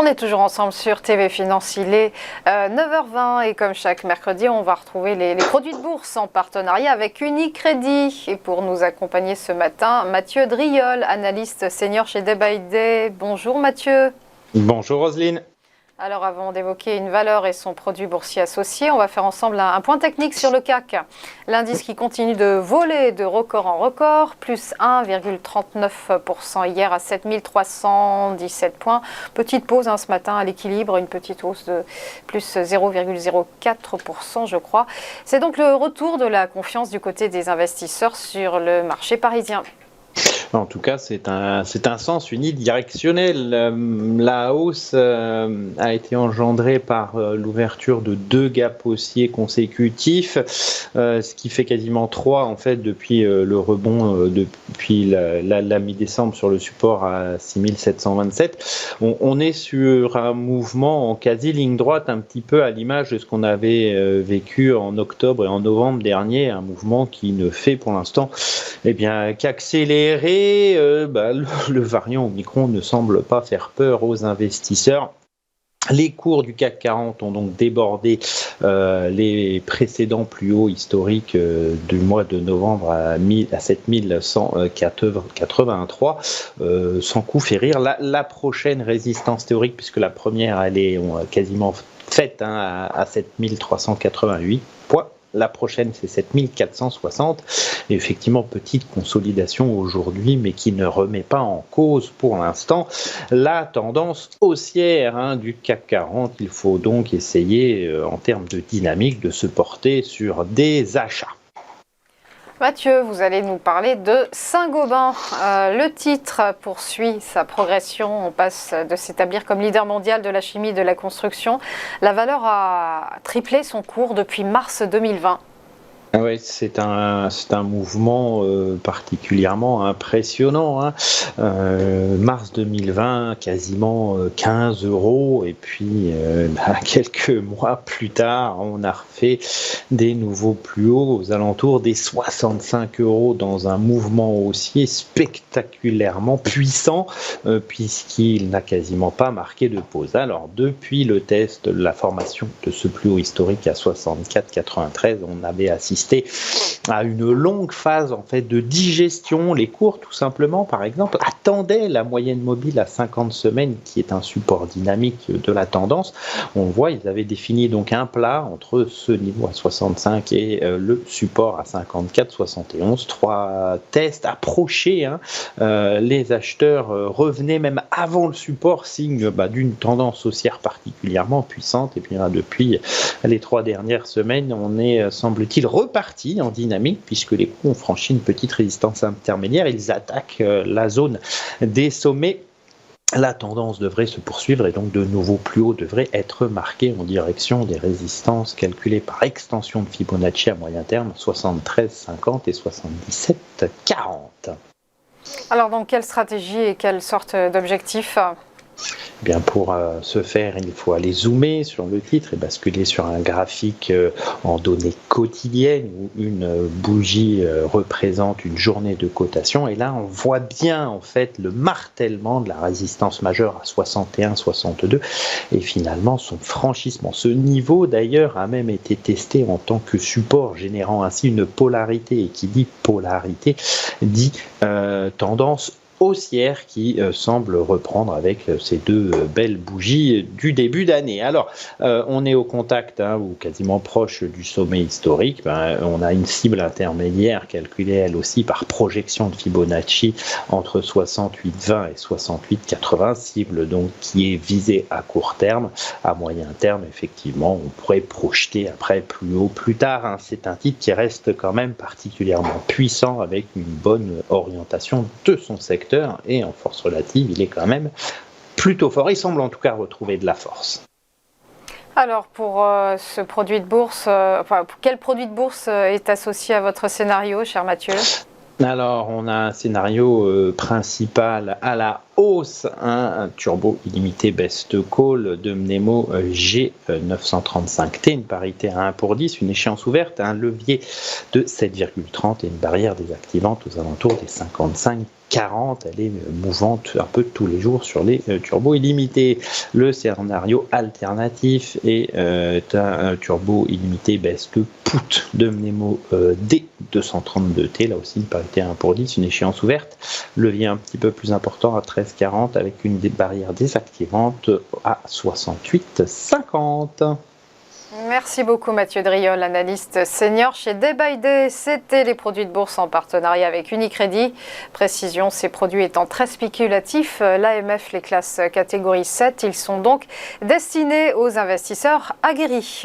On est toujours ensemble sur TV Finance, il est 9h20 et comme chaque mercredi, on va retrouver les produits de bourse en partenariat avec Unicredit. Et pour nous accompagner ce matin, Mathieu Driol, analyste senior chez Day by Day. Bonjour Mathieu. Bonjour Roselyne. Alors avant d'évoquer une valeur et son produit boursier associé, on va faire ensemble un point technique sur le CAC. L'indice qui continue de voler de record en record, plus 1,39% hier à 7317 points. Petite pause ce matin à l'équilibre, une petite hausse de plus 0,04% je crois. C'est donc le retour de la confiance du côté des investisseurs sur le marché parisien. En tout cas, c'est un sens unidirectionnel. La hausse a été engendrée par l'ouverture de 2 gaps haussiers consécutifs, ce qui fait quasiment 3 en fait depuis le rebond depuis la mi-décembre sur le support à 6727. On est sur un mouvement en quasi ligne droite, un petit peu à l'image de ce qu'on avait vécu en octobre et en novembre dernier, un mouvement qui ne fait pour l'instant qu'accélérer. Le variant Omicron ne semble pas faire peur aux investisseurs. Les cours du CAC 40 ont donc débordé les précédents plus hauts historiques du mois de novembre à 7183, sans coup férir. La prochaine résistance théorique, puisque la première elle est quasiment faite à 7388 points. La prochaine, c'est 7460. Et effectivement, petite consolidation aujourd'hui, mais qui ne remet pas en cause pour l'instant la tendance haussière du CAC 40. Il faut donc essayer, en termes de dynamique, de se porter sur des achats. Mathieu, vous allez nous parler de Saint-Gobain. Le titre poursuit sa progression. On passe de s'établir comme leader mondial de la chimie et de la construction. La valeur a triplé son cours depuis mars 2020. Oui, c'est un mouvement particulièrement impressionnant. Mars 2020, quasiment 15 euros, et puis quelques mois plus tard, on a refait des nouveaux plus hauts aux alentours des 65 euros dans un mouvement haussier spectaculairement puissant, puisqu'il n'a quasiment pas marqué de pause. Alors, depuis le test de la formation de ce plus haut historique à 64,93, on avait assisté à une longue phase en fait de digestion. Les cours, tout simplement, par exemple, attendaient la moyenne mobile à 50 semaines, qui est un support dynamique de la tendance. On voit, ils avaient défini donc un plat entre ce niveau à 65 et le support à 54,71. 3 tests approchés. Les acheteurs revenaient même avant le support, signe d'une tendance haussière particulièrement puissante. Et puis depuis les 3 dernières semaines, on est, semble-t-il, reparti en dynamique, puisque les cours ont franchi une petite résistance intermédiaire. Ils attaquent la zone des sommets. La tendance devrait se poursuivre et donc de nouveaux plus hauts devraient être marqués en direction des résistances calculées par extension de Fibonacci à moyen terme, 73,50 et 77,40. Alors donc quelle stratégie et quelle sorte d'objectif ? Bien, pour ce faire, il faut aller zoomer sur le titre et basculer sur un graphique en données quotidiennes où une bougie représente une journée de cotation. Et là, on voit bien en fait le martèlement de la résistance majeure à 61,62 et finalement son franchissement. Ce niveau d'ailleurs a même été testé en tant que support, générant ainsi une polarité. Et qui dit polarité dit tendance haussière qui semble reprendre avec ces 2 belles bougies du début d'année. Alors, on est au contact ou quasiment proche du sommet historique. On a une cible intermédiaire calculée elle aussi par projection de Fibonacci entre 68,20 et 68,80, cible donc qui est visée à court terme. À moyen terme, effectivement, on pourrait projeter après plus haut, plus tard. C'est un titre qui reste quand même particulièrement puissant avec une bonne orientation de son secteur. Et en force relative, il est quand même plutôt fort. Il semble en tout cas retrouver de la force. Alors pour ce produit de bourse, quel produit de bourse est associé à votre scénario, cher Mathieu ? Alors, on a un scénario principal à la hausse, un turbo illimité best call de Mnemo G935T, une parité à 1 pour 10, une échéance ouverte, un levier de 7,30 et une barrière désactivante aux alentours des 55,40. Elle est mouvante un peu tous les jours sur les turbos illimités. Le scénario alternatif est un turbo illimité best put de Mnemo D232T, là aussi une parité à 1 pour 10, une échéance ouverte, levier un petit peu plus important à 13,40 avec une barrière désactivante à 68,50. Merci beaucoup Mathieu Driol, analyste senior chez Day by Day. C'était les produits de bourse en partenariat avec Unicredit. Précision, ces produits étant très spéculatifs, l'AMF les classe catégorie 7, ils sont donc destinés aux investisseurs aguerris.